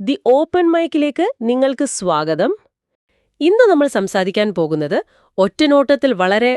The open മൈക്കിലേക്ക് നിങ്ങൾക്ക് സ്വാഗതം. ഇന്ന് നമ്മൾ സംസാരിക്കാൻ പോകുന്നത് ഒറ്റനോട്ടത്തിൽ വളരെ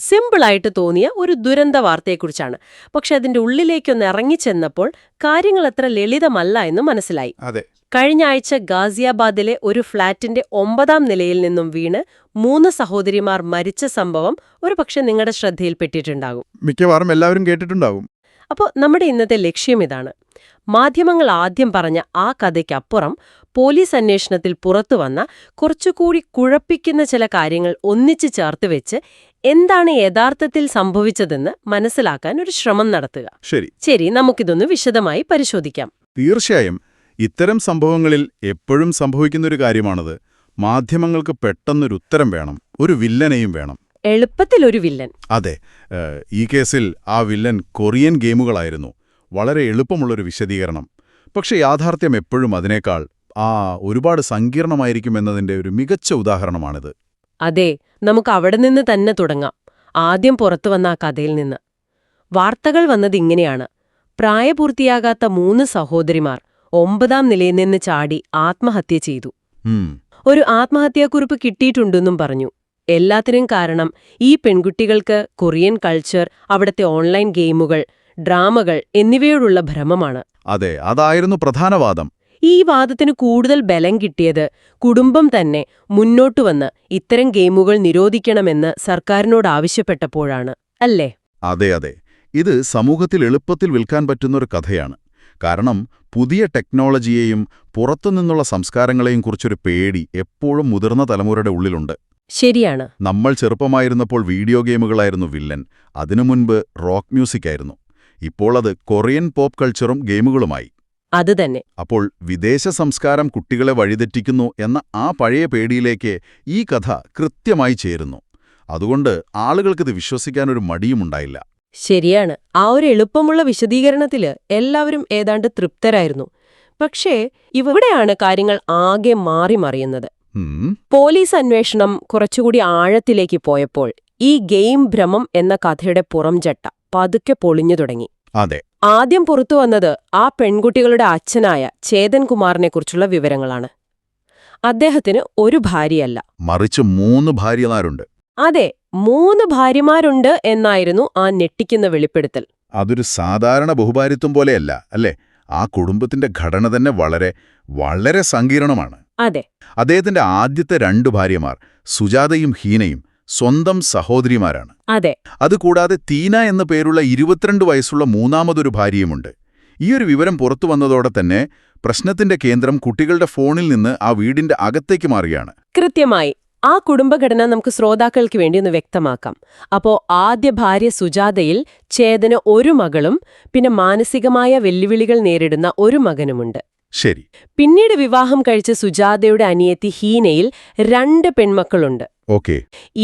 സിമ്പിളായിട്ട് തോന്നിയ ഒരു ദുരന്ത വാർത്തയെക്കുറിച്ചാണ്. പക്ഷെ അതിന്റെ ഉള്ളിലേക്കൊന്ന് ഇറങ്ങിച്ചെന്നപ്പോൾ കാര്യങ്ങൾ അത്ര ലളിതമല്ല എന്ന് മനസ്സിലായി. കഴിഞ്ഞ ആഴ്ച ഗാസിയാബാദിലെ ഒരു ഫ്ളാറ്റിന്റെ 9ാം നിലയിൽ നിന്നും വീണ് 3 സഹോദരിമാർ മരിച്ച സംഭവം ഒരുപക്ഷെ നിങ്ങളുടെ ശ്രദ്ധയിൽപ്പെട്ടിട്ടുണ്ടാകും. മിക്കവാറും എല്ലാവരും കേട്ടിട്ടുണ്ടാകും. അപ്പോൾ നമ്മുടെ ഇന്നത്തെ ലക്ഷ്യം ഇതാണ്. മാധ്യമങ്ങൾ ആദ്യം പറഞ്ഞ ആ കഥയ്ക്കപ്പുറം പോലീസ് അന്വേഷണത്തിൽ പുറത്തുവന്ന കുറച്ചുകൂടി കുഴപ്പിക്കുന്ന ചില കാര്യങ്ങൾ ഒന്നിച്ചു ചേർത്ത് വെച്ച് എന്താണ് യഥാർത്ഥത്തിൽ സംഭവിച്ചതെന്ന് മനസ്സിലാക്കാൻ ഒരു ശ്രമം നടത്തുക. ശരി, നമുക്കിതൊന്ന് വിശദമായി പരിശോധിക്കാം. തീർച്ചയായും ഇത്തരം സംഭവങ്ങളിൽ എപ്പോഴും സംഭവിക്കുന്നൊരു കാര്യമാണത്. മാധ്യമങ്ങൾക്ക് പെട്ടെന്നൊരു ഉത്തരം വേണം, ഒരു വില്ലനെയും വേണം. എളുപ്പത്തിലൊരു വില്ലൻ. അതെ, ഈ കേസിൽ ആ വില്ലൻ കൊറിയൻ ഗെയിമുകളായിരുന്നു. വളരെ എളുപ്പമുള്ളൊരു വിശദീകരണം. പക്ഷെ യാഥാർത്ഥ്യം എപ്പോഴും അതിനേക്കാൾ ഒരുപാട് സങ്കീർണമായിരിക്കുമെന്നതിന്റെ ഒരു മികച്ച ഉദാഹരണമാണിത്. അതെ, നമുക്ക് അവിടെ നിന്ന് തന്നെ തുടങ്ങാം. ആദ്യം പുറത്തുവന്ന ആ കഥയിൽ നിന്ന്. വാർത്തകൾ വന്നതിങ്ങനെയാണ്. പ്രായപൂർത്തിയാകാത്ത 3 സഹോദരിമാർ 9ാം നിലയിൽ നിന്ന് ചാടി ആത്മഹത്യ ചെയ്തു. ഒരു ആത്മഹത്യാക്കുറിപ്പ് കിട്ടിയിട്ടുണ്ടെന്നും പറഞ്ഞു. എല്ലാത്തിനും കാരണം ഈ പെൺകുട്ടികൾക്ക് കൊറിയൻ കൾച്ചർ, അവിടത്തെ ഓൺലൈൻ ഗെയിമുകൾ, ഡ്രാമകൾ എന്നിവയോടുള്ള ഭ്രമമാണ്. അതെ, അതായിരുന്നു പ്രധാന വാദം. ഈ വാദത്തിന് കൂടുതൽ ബലം കിട്ടിയത് കുടുംബം തന്നെ മുന്നോട്ടുവന്ന് ഇത്തരം ഗെയിമുകൾ നിരോധിക്കണമെന്ന് സർക്കാരിനോട് ആവശ്യപ്പെട്ടപ്പോഴാണ്, അല്ലേ? അതെ, ഇത് സമൂഹത്തിൽ എളുപ്പത്തിൽ വിൽക്കാൻ പറ്റുന്നൊരു കഥയാണ്. കാരണം പുതിയ ടെക്നോളജിയെയും പുറത്തുനിന്നുള്ള സംസ്കാരങ്ങളെയും കുറിച്ചൊരു പേടി എപ്പോഴും മുതിർന്ന തലമുറയുടെ ഉള്ളിലുണ്ട്. ശരിയാണ്. നമ്മൾ ചെറുപ്പമായിരുന്നപ്പോൾ വീഡിയോ ഗെയിമുകളായിരുന്നു വില്ലൻ. അതിനു മുൻപ് റോക്ക് മ്യൂസിക് ആയിരുന്നു. ഇപ്പോൾ അത് കൊറിയൻ പോപ്പ് കൾച്ചറും ഗെയിമുകളുമായി. അത് തന്നെ. അപ്പോൾ വിദേശ സംസ്കാരം കുട്ടികളെ വഴിതെറ്റിക്കുന്നു എന്ന ആ പഴയ പേടിയിലേക്ക് ഈ കഥ കൃത്യമായി ചേരുന്നു. അതുകൊണ്ട് ആളുകൾക്കിത് വിശ്വസിക്കാനൊരു മടിയുമുണ്ടായില്ല. ശരിയാണ്. ആ ഒരു എളുപ്പമുള്ള വിശദീകരണത്തില് എല്ലാവരും ഏതാണ്ട് തൃപ്തരായിരുന്നു. പക്ഷേ ഇവിടെയാണ് കാര്യങ്ങൾ ആകെ മാറി മറിയുന്നത്. പോലീസ് അന്വേഷണം കുറച്ചുകൂടി ആഴത്തിലേക്ക് പോയപ്പോൾ ഈ ഗെയിം ഭ്രമം എന്ന കഥയുടെ പുറംചട്ട പതുക്കെ പൊളിഞ്ഞു തുടങ്ങി. അതെ, ആദ്യം പുറത്തുവന്നത് ആ പെൺകുട്ടികളുടെ അച്ഛനായ ചേതൻ കുമാറിനെക്കുറിച്ചുള്ള വിവരങ്ങളാണ്. അദ്ദേഹത്തിന് ഒരു ഭാര്യയല്ല, മറിച്ച് 3 ഭാര്യമാരുണ്ട്. അതെ, 3 ഭാര്യമാരുണ്ട് എന്നായിരുന്നു ആ ഞെട്ടിക്കുന്ന വെളിപ്പെടുത്തൽ. അതൊരു സാധാരണ ബഹുഭാര്യത്വം പോലെയല്ല, അല്ലേ? ആ കുടുംബത്തിന്റെ ഘടന തന്നെ വളരെ വളരെ സങ്കീർണമാണ്. അതെ. അദ്ദേഹത്തിന്റെ ആദ്യത്തെ 2 ഭാര്യമാർ സുജാതയും ഹീനയും സ്വന്തം സഹോദരിമാരാണ്. അതെ. അതുകൂടാതെ തീന എന്ന പേരുള്ള 22 വയസ്സുള്ള 3ാമതൊരു ഭാര്യയുമുണ്ട്. ഈയൊരു വിവരം പുറത്തുവന്നതോടെ തന്നെ പ്രശ്നത്തിന്റെ കേന്ദ്രം കുട്ടികളുടെ ഫോണിൽ നിന്ന് ആ വീടിന്റെ അകത്തേക്ക് മാറുകയാണ്. കൃത്യമായി. ആ കുടുംബഘടന നമുക്ക് ശ്രോതാക്കൾക്ക് വേണ്ടി ഒന്ന് വ്യക്തമാക്കാം. അപ്പോ ആദ്യ ഭാര്യ സുജാതയിൽ ചേതന് 1 മകളും പിന്നെ മാനസികമായ വെല്ലുവിളികൾ നേരിടുന്ന 1 മകനുമുണ്ട്. ശരി. പിന്നീട് വിവാഹം കഴിച്ച സുജാതയുടെ അനിയത്തി ഹീനയിൽ 2 പെൺമക്കളുണ്ട്. ഓക്കേ.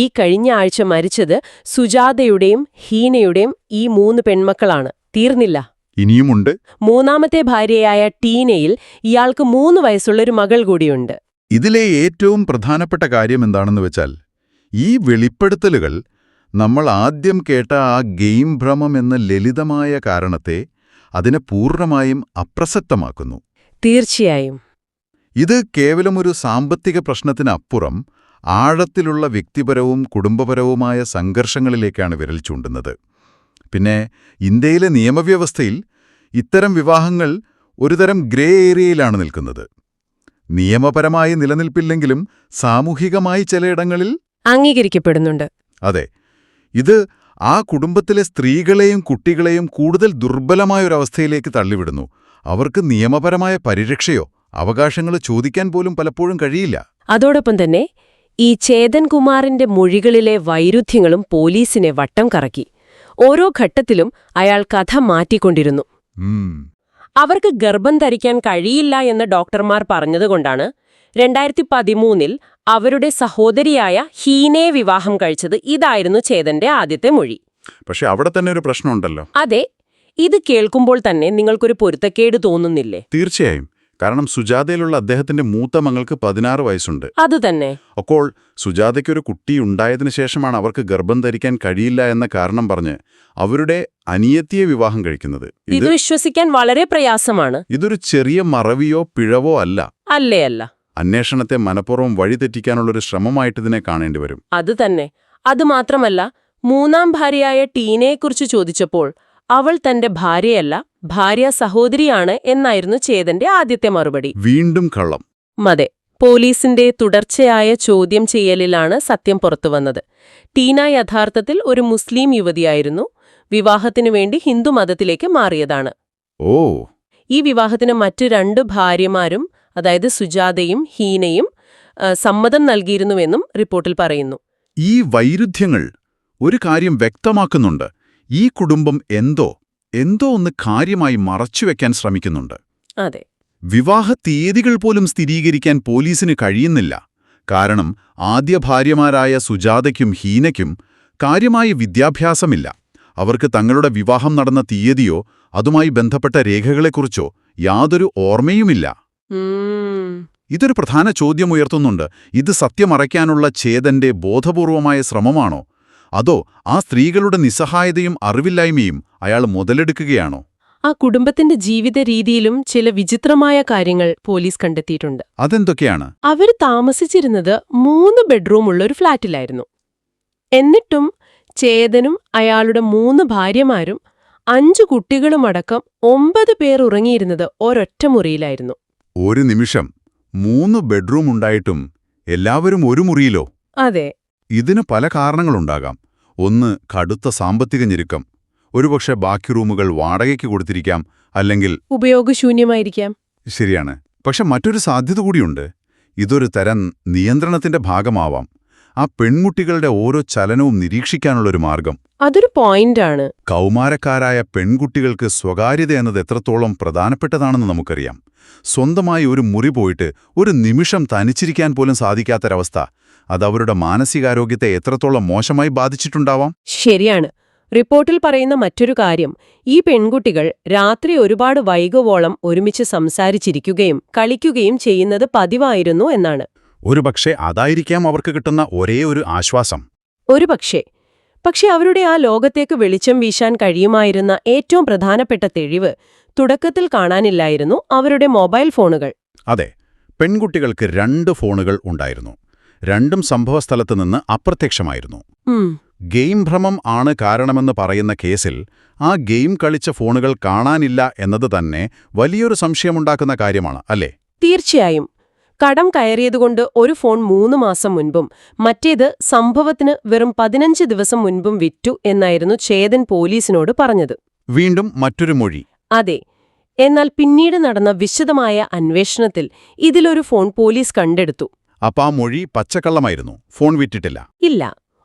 ഈ കഴിഞ്ഞ ആഴ്ച മരിച്ചത് സുജാതയുടെയും ഹീനയുടെയും ഈ 3 പെൺമക്കളാണ്. തീർന്നില്ല, ഇനിയുമുണ്ട്. 3ാമത്തെ ഭാര്യയായ ടീനയിൽ ഇയാൾക്ക് 3 വയസ്സുള്ളൊരു മകൾ കൂടിയുണ്ട്. ഇതിലെ ഏറ്റവും പ്രധാനപ്പെട്ട കാര്യം എന്താണെന്ന് വെച്ചാൽ, ഈ വെളിപ്പെടുത്തലുകൾ നമ്മൾ ആദ്യം കേട്ട ആ ഗെയിം ഭ്രമം എന്ന ലളിതമായ കാരണത്തെ അതിനെ പൂർണ്ണമായും അപ്രസക്തമാക്കുന്നു. തീർച്ചയായും. ഇത് കേവലം ഒരു സാമ്പത്തിക പ്രശ്നത്തിനപ്പുറം ആഴത്തിലുള്ള വ്യക്തിപരവും കുടുംബപരവുമായ സംഘർഷങ്ങളിലേക്കാണ് വിരൽ ചൂണ്ടുന്നത്. പിന്നെ ഇന്ത്യയിലെ നിയമവ്യവസ്ഥയിൽ ഇത്തരം വിവാഹങ്ങൾ ഒരുതരം ഗ്രേ ഏരിയയിലാണ് നിൽക്കുന്നത്. നിയമപരമായി നിലനിൽപ്പില്ലെങ്കിലും സാമൂഹികമായി ചിലയിടങ്ങളിൽ അംഗീകരിക്കപ്പെടുന്നുണ്ട്. അതെ, ഇത് ആ കുടുംബത്തിലെ സ്ത്രീകളെയും കുട്ടികളെയും കൂടുതൽ ദുർബലമായൊരവസ്ഥയിലേക്ക് തള്ളിവിടുന്നു. അവർക്ക് നിയമപരമായ പരിരക്ഷയോ അവകാശങ്ങളോ ചോദിക്കാൻ പോലും പലപ്പോഴും കഴിയില്ല. അതോടൊപ്പം തന്നെ ഈ ചേതൻ കുമാറിന്റെ മൊഴികളിലെ വൈരുദ്ധ്യങ്ങളും പോലീസിനെ വട്ടം കറക്കി. ഓരോ ഘട്ടത്തിലും അയാൾ കഥ മാറ്റിക്കൊണ്ടിരുന്നു. അവർക്ക് ഗർഭം ധരിക്കാൻ കഴിയില്ല എന്ന് ഡോക്ടർമാർ പറഞ്ഞതുകൊണ്ടാണ് 2013 അവരുടെ സഹോദരിയായ ഹീനയെ വിവാഹം കഴിച്ചത്. ഇതായിരുന്നു ചേതന്റെ ആദ്യത്തെ മൊഴി. പക്ഷെ അവിടെ തന്നെ ഒരു പ്രശ്നമുണ്ടല്ലോ. അതെ, ഇത് കേൾക്കുമ്പോൾ തന്നെ നിങ്ങൾക്കൊരു പൊരുത്തക്കേട് തോന്നുന്നില്ലേ? തീർച്ചയായും. കാരണം സുജാതയിലുള്ള അദ്ദേഹത്തിന്റെ മൂത്ത മകൾക്ക് 16 വയസ്സുണ്ട്. അതുതന്നെ. അപ്പോൾ സുജാതയ്ക്കൊരു കുട്ടി ഉണ്ടായതിനു ശേഷമാണ് അവർക്ക് ഗർഭം ധരിക്കാൻ കഴിയില്ല എന്ന കാരണം പറഞ്ഞ് അവരുടെ അനിയത്തിയെ വിവാഹം കഴിക്കുന്നത്. ഇത് വിശ്വസിക്കാൻ വളരെ പ്രയാസമാണ്. ഇതൊരു ചെറിയ മറവിയോ പിഴവോ അല്ല. അല്ല. അന്വേഷണത്തെ മനഃപൂർവ്വം വഴിതെറ്റിക്കാനുള്ളൊരു ശ്രമമായിട്ട് ഇതിനെ കാണേണ്ടി വരും. അതുതന്നെ. അതുമാത്രമല്ല, മൂന്നാം ഭാര്യയായ ടീനയെക്കുറിച്ച് ചോദിച്ചപ്പോൾ അവൾ തന്റെ ഭാര്യയല്ല, ഭാര്യ സഹോദരിയാണ് എന്നായിരുന്നു ചേതന്റെ ആദ്യത്തെ മറുപടി. വീണ്ടും കള്ളം. മതെ. പോലീസിന്റെ തുടർച്ചയായ ചോദ്യം ചെയ്യലിലാണ് സത്യം പുറത്തുവന്നത്. ടീന യഥാർത്ഥത്തിൽ ഒരു മുസ്ലിം യുവതിയായിരുന്നു. വിവാഹത്തിനു വേണ്ടി ഹിന്ദുമതത്തിലേക്ക് മാറിയതാണ്. ഓ. ഈ വിവാഹത്തിന് മറ്റ് 2 ഭാര്യമാരും, അതായത് സുജാതയും ഹീനയും, സമ്മതം നൽകിയിരുന്നുവെന്നും റിപ്പോർട്ടിൽ പറയുന്നു. ഈ വൈരുദ്ധ്യങ്ങൾ ഒരു കാര്യം വ്യക്തമാക്കുന്നുണ്ട്. ഈ കുടുംബം എന്തോ ഒന്ന് കാര്യമായി മറച്ചുവെക്കാൻ ശ്രമിക്കുന്നുണ്ട്. അതെ. വിവാഹ തീയതികൾ പോലും സ്ഥിരീകരിക്കാൻ പോലീസിന് കഴിയുന്നില്ല. കാരണം ആദ്യ ഭാര്യമാരായ സുജാതയ്ക്കും ഹീനയ്ക്കും കാര്യമായ വിദ്യാഭ്യാസമില്ല. അവർക്ക് തങ്ങളുടെ വിവാഹം നടന്ന തീയതിയോ അതുമായി ബന്ധപ്പെട്ട രേഖകളെക്കുറിച്ചോ യാതൊരു ഓർമ്മയുമില്ല. ഇതൊരു പ്രധാന ചോദ്യമുയർത്തുന്നുണ്ട്. ഇത് സത്യമറയ്ക്കാനുള്ള ചേതന്റെ ബോധപൂർവമായ ശ്രമമാണോ? അതോ ആ സ്ത്രീകളുടെ നിസ്സഹായതയും അറിവില്ലായ്മയും അയാൾ മുതലെടുക്കുകയാണോ? ആ കുടുംബത്തിന്റെ ജീവിത രീതിയിലും ചില വിചിത്രമായ കാര്യങ്ങൾ പോലീസ് കണ്ടെത്തിയിട്ടുണ്ട്. അതെന്തൊക്കെയാണ്? അവർ താമസിച്ചിരുന്നത് 3 ബെഡ്റൂമുള്ള ഒരു ഫ്ളാറ്റിലായിരുന്നു. എന്നിട്ടും ചേതനും അയാളുടെ 3 ഭാര്യമാരും 5 കുട്ടികളുമടക്കം 9 പേർ ഉറങ്ങിയിരുന്നത് ഒരൊറ്റ മുറിയിലായിരുന്നു. ഒരു നിമിഷം, 3 ബെഡ്റൂം ഉണ്ടായിട്ടും എല്ലാവരും ഒരു മുറിയിലോ? അതെ. ഇതിന് പല കാരണങ്ങളുണ്ടാകാം. ഒന്ന്, കടുത്ത സാമ്പത്തിക ഞെരുക്കം. ഒരുപക്ഷെ ബാക്കി റൂമുകൾ വാടകയ്ക്ക് കൊടുത്തിരിക്കാം, അല്ലെങ്കിൽ ഉപയോഗശൂന്യമായിരിക്കാം. ശരിയാണ്. പക്ഷെ മറ്റൊരു സാധ്യത കൂടിയുണ്ട്. ഇതൊരു തരം നിയന്ത്രണത്തിന്റെ ഭാഗമാവാം. ആ പെൺകുട്ടികളുടെ ഓരോ ചലനവും നിരീക്ഷിക്കാനുള്ളൊരു മാർഗം. അതൊരു പോയിന്റാണ്. കൗമാരക്കാരായ പെൺകുട്ടികൾക്ക് സ്വകാര്യത എന്നത് എത്രത്തോളം പ്രധാനപ്പെട്ടതാണെന്ന് നമുക്കറിയാം. സ്വന്തമായി ഒരു മുറി പോയിട്ട് ഒരു നിമിഷം തനിച്ചിരിക്കാൻ പോലും സാധിക്കാത്തൊരവസ്ഥ, അതവരുടെ മാനസികാരോഗ്യത്തെ എത്രത്തോളം മോശമായി ബാധിച്ചിട്ടുണ്ടാവാം. ശരിയാണ്. റിപ്പോർട്ടിൽ പറയുന്ന മറ്റൊരു കാര്യം, ഈ പെൺകുട്ടികൾ രാത്രി ഒരുപാട് വൈകുവോളം ഒരുമിച്ച് സംസാരിച്ചിരിക്കുകയും കളിക്കുകയും ചെയ്യുന്നത് പതിവായിരുന്നു എന്നാണ്. ഒരുപക്ഷെ അതായിരിക്കാം അവർക്ക് കിട്ടുന്ന ഒരേ ഒരു ആശ്വാസം. പക്ഷെ അവരുടെ ആ ലോകത്തേക്ക് വെളിച്ചം വീശാൻ കഴിയുമായിരുന്ന ഏറ്റവും പ്രധാനപ്പെട്ട തെളിവ് തുടക്കത്തിൽ കാണാനില്ലായിരുന്നു: അവരുടെ മൊബൈൽ ഫോണുകൾ. അതെ, പെൺകുട്ടികൾക്ക് 2 ഫോണുകൾ ഉണ്ടായിരുന്നു. 2ഉം സംഭവസ്ഥലത്ത് നിന്ന് അപ്രത്യക്ഷമായിരുന്നു. ഗെയിം ഭ്രമം ആണ് കാരണമെന്ന് പറയുന്ന കേസിൽ ആ ഗെയിം കളിച്ച ഫോണുകൾ കാണാനില്ല എന്നത് തന്നെ വലിയൊരു സംശയമുണ്ടാക്കുന്ന കാര്യമാണ്, അല്ലേ? തീർച്ചയായും. കടം കയറിയതുകൊണ്ട് ഒരു ഫോൺ 3 മാസം മുൻപും മറ്റേത് സംഭവത്തിന് വെറും 15 ദിവസം മുൻപും വിറ്റു എന്നായിരുന്നു ചേതൻ പോലീസിനോട് പറഞ്ഞത്. വീണ്ടും മറ്റൊരു മൊഴി. അതെ. എന്നാൽ പിന്നീട് നടന്ന വിശദമായ അന്വേഷണത്തിൽ ഇതിലൊരു ഫോൺ പോലീസ് കണ്ടെടുത്തു. ആ മൊഴി പച്ചക്കള്ളമായിരുന്നു. ഫോൺ വിറ്റിട്ടില്ല. ഇല്ല,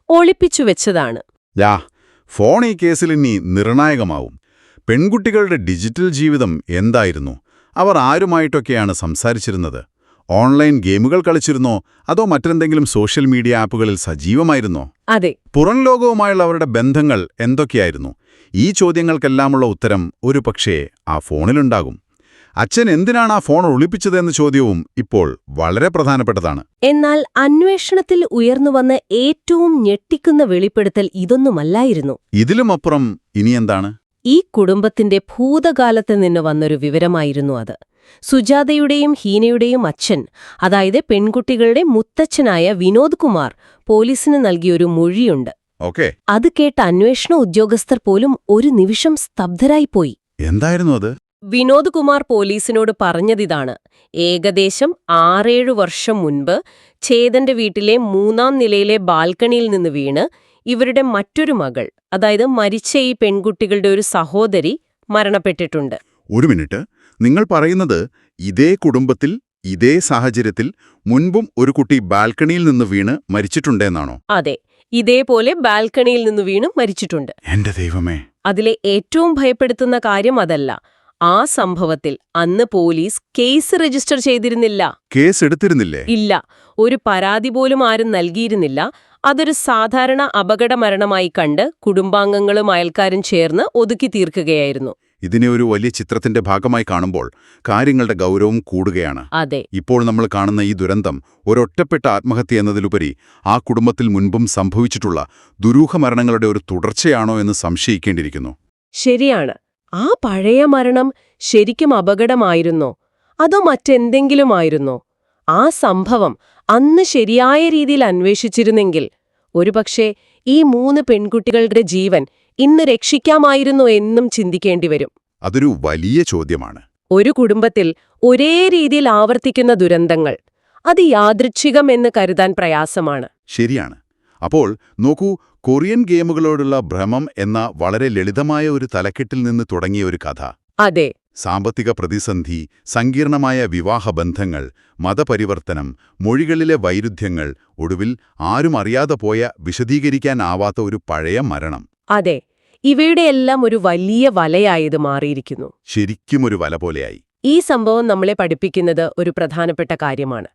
ഒളിപ്പിച്ചു വെച്ചതാണ്. ഫോൺ ഈ കേസിൽ ഇനി നിർണായകമാവും. പെൺകുട്ടികളുടെ ഡിജിറ്റൽ ജീവിതം എന്തായിരുന്നു? അവർ ആരുമായിട്ടൊക്കെയാണ് സംസാരിച്ചിരുന്നത്? ഓൺലൈൻ ഗെയിമുകൾ കളിച്ചിരുന്നോ? അതോ മറ്റെന്തെങ്കിലും സോഷ്യൽ മീഡിയ ആപ്പുകളിൽ സജീവമായിരുന്നോ? അതെ. പുറം ലോകവുമായുള്ള അവരുടെ ബന്ധങ്ങൾ എന്തൊക്കെയായിരുന്നു? ഈ ചോദ്യങ്ങൾക്കെല്ലാമുള്ള ഉത്തരം ഒരുപക്ഷേ ആ ഫോണിലുണ്ടാകും. അച്ഛൻ എന്തിനാണ് ആ ഫോൺ ഒളിപ്പിച്ചതെന്ന ചോദ്യവും ഇപ്പോൾ വളരെ പ്രധാനപ്പെട്ടതാണ്. എന്നാൽ അന്വേഷണത്തിൽ ഉയർന്നുവന്ന ഏറ്റവും ഞെട്ടിക്കുന്ന വെളിപ്പെടുത്തൽ ഇതൊന്നുമല്ലായിരുന്നു. ഇതിലുമപ്പുറം ഇനിയെന്താണ്? ഈ കുടുംബത്തിന്റെ ഭൂതകാലത്ത് നിന്ന് വന്നൊരു വിവരമായിരുന്നു അത്. സുജാതയുടെയും ഹീനയുടെയും അച്ഛൻ, അതായത് പെൺകുട്ടികളുടെ മുത്തച്ഛനായ വിനോദ് കുമാർ, പോലീസിന് നൽകിയൊരു മൊഴിയുണ്ട്. അത് കേട്ട അന്വേഷണ ഉദ്യോഗസ്ഥർ പോലും ഒരു നിമിഷം സ്തബ്ധരായിപ്പോയി. എന്തായിരുന്നു അത്? വിനോദ് കുമാർ പോലീസിനോട് പറഞ്ഞതിതാണ്: ഏകദേശം 6-7 വർഷം മുൻപ് ചേതന്റെ വീട്ടിലെ 3ാം നിലയിലെ ബാൽക്കണിയിൽ നിന്ന് വീണ് ഇവരുടെ മറ്റൊരു മകൾ, അതായത് മരിച്ച ഈ പെൺകുട്ടികളുടെ ഒരു സഹോദരി, മരണപ്പെട്ടിട്ടുണ്ട്. ഒരു മിനിറ്റ്, നിങ്ങൾ പറയുന്നത് ഇതേ കുടുംബത്തിൽ ഇതേ സാഹചര്യത്തിൽ മുൻപും ഒരു കുട്ടി ബാൽക്കണിയിൽ നിന്ന് വീണ് മരിച്ചിട്ടുണ്ടെന്നാണോ? അതെ, ഇതേപോലെ ബാൽക്കണിയിൽ നിന്ന് വീണ് മരിച്ചിട്ടുണ്ട്. എന്റെ ദൈവമേ! അതിലെ ഏറ്റവും ഭയപ്പെടുത്തുന്ന കാര്യം അതല്ല. ആ സംഭവത്തിൽ അന്ന് പോലീസ് കേസ് രജിസ്റ്റർ ചെയ്തിരുന്നില്ല. കേസ് എടുത്തിരുന്നില്ലേ? ഇല്ല. ഒരു പരാതി പോലും ആരും നൽകിയിരുന്നില്ല. അതൊരു സാധാരണ അപകടമരണമായി കണ്ട് കുടുംബാംഗങ്ങളും അയൽക്കാരും ചേർന്ന് ഒതുക്കി തീർക്കുകയായിരുന്നു. ഇതിനെ ഒരു വലിയ ചിത്രത്തിന്റെ ഭാഗമായി കാണുമ്പോൾ കാര്യങ്ങളുടെ ഗൗരവം കൂടുകയാണ്. അതെ. ഇപ്പോൾ നമ്മൾ കാണുന്ന ഈ ദുരന്തം ഒരൊറ്റപ്പെട്ട ആത്മഹത്യ എന്നതിലുപരി ആ കുടുംബത്തിൽ മുൻപും സംഭവിച്ചിട്ടുള്ള ദുരൂഹമരണങ്ങളുടെ ഒരു തുടർച്ചയാണോ എന്ന് സംശയിക്കേണ്ടിയിരിക്കുന്നു. ശരിയാണ്. ആ പഴയ മരണം ശരിക്കും അപകടമായിരുന്നോ അതോ മറ്റെന്തെങ്കിലുമായിരുന്നോ? ആ സംഭവം അന്ന് ശരിയായ രീതിയിൽ അന്വേഷിച്ചിരുന്നെങ്കിൽ ഒരുപക്ഷെ ഈ 3 പെൺകുട്ടികളുടെ ജീവൻ ഇന്ന് രക്ഷിക്കാമായിരുന്നോ എന്നും ചിന്തിക്കേണ്ടി വരും. അതൊരു വലിയ ചോദ്യമാണ്. ഒരു കുടുംബത്തിൽ ഒരേ രീതിയിൽ ആവർത്തിക്കുന്ന ദുരന്തങ്ങൾ അത് യാദൃച്ഛികം എന്ന് കരുതാൻ പ്രയാസമാണ്. ശരിയാണ്. അപ്പോൾ നോക്കൂ, കൊറിയൻ ഗെയിമുകളോടുള്ള ഭ്രമം എന്ന വളരെ ലളിതമായ ഒരു തലക്കെട്ടിൽ നിന്ന് തുടങ്ങിയ ഒരു കഥ. അതെ. സാമ്പത്തിക പ്രതിസന്ധി, സങ്കീർണമായ വിവാഹബന്ധങ്ങൾ, മതപരിവർത്തനം, മൊഴികളിലെ വൈരുദ്ധ്യങ്ങൾ, ഒടുവിൽ ആരും അറിയാതെ പോയ വിശദീകരിക്കാനാവാത്ത ഒരു പഴയ മരണം. അതെ. ഇവയുടെയെല്ലാം ഒരു വലിയ വലയായത് മാറിയിരിക്കുന്നു. ശരിക്കും ഒരു വല പോലെയായി. ഈ സംഭവം നമ്മളെ പഠിപ്പിക്കുന്നത് ഒരു പ്രധാനപ്പെട്ട കാര്യമാണ്.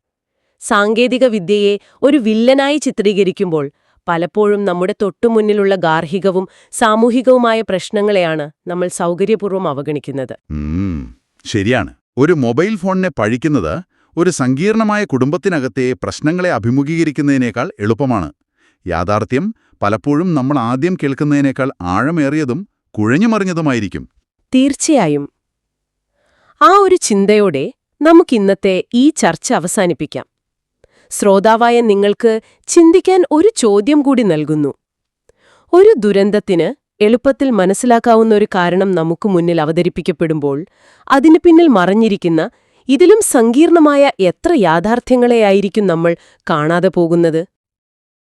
സാങ്കേതിക വിദ്യയെ ഒരു വില്ലനായി ചിത്രീകരിക്കുമ്പോൾ പലപ്പോഴും നമ്മുടെ തൊട്ടുമുന്നിലുള്ള ഗാർഹികവും സാമൂഹികവുമായ പ്രശ്നങ്ങളെയാണ് നമ്മൾ സൗകര്യപൂർവ്വം അവഗണിക്കുന്നത്. ശരിയാണ്. ഒരു മൊബൈൽ ഫോണിനെ പഴിക്കുന്നത് ഒരു സങ്കീർണമായ കുടുംബത്തിനകത്തെ പ്രശ്നങ്ങളെ അഭിമുഖീകരിക്കുന്നതിനേക്കാൾ എളുപ്പമാണ്. യാഥാർത്ഥ്യം പലപ്പോഴും നമ്മൾ ആദ്യം കേൾക്കുന്നതിനേക്കാൾ ആഴമേറിയതും കുഴഞ്ഞുമറിഞ്ഞതുമായിരിക്കും. തീർച്ചയായും. ആ ഒരു ചിന്തയോടെ നമുക്കിന്നത്തെ ഈ ചർച്ച അവസാനിപ്പിക്കാം. ശ്രോതാവായ നിങ്ങൾക്ക് ചിന്തിക്കാൻ ഒരു ചോദ്യം കൂടി നൽകുന്നു. ഒരു ദുരന്തത്തിന് എളുപ്പത്തിൽ മനസ്സിലാക്കാവുന്ന ഒരു കാരണം നമുക്ക് മുന്നിൽ അവതരിപ്പിക്കപ്പെടുമ്പോൾ അതിനു പിന്നിൽ മറഞ്ഞിരിക്കുന്ന ഇതിലും സങ്കീർണമായ എത്ര യാഥാർത്ഥ്യങ്ങളെയായിരിക്കും നമ്മൾ കാണാതെ പോകുന്നത്?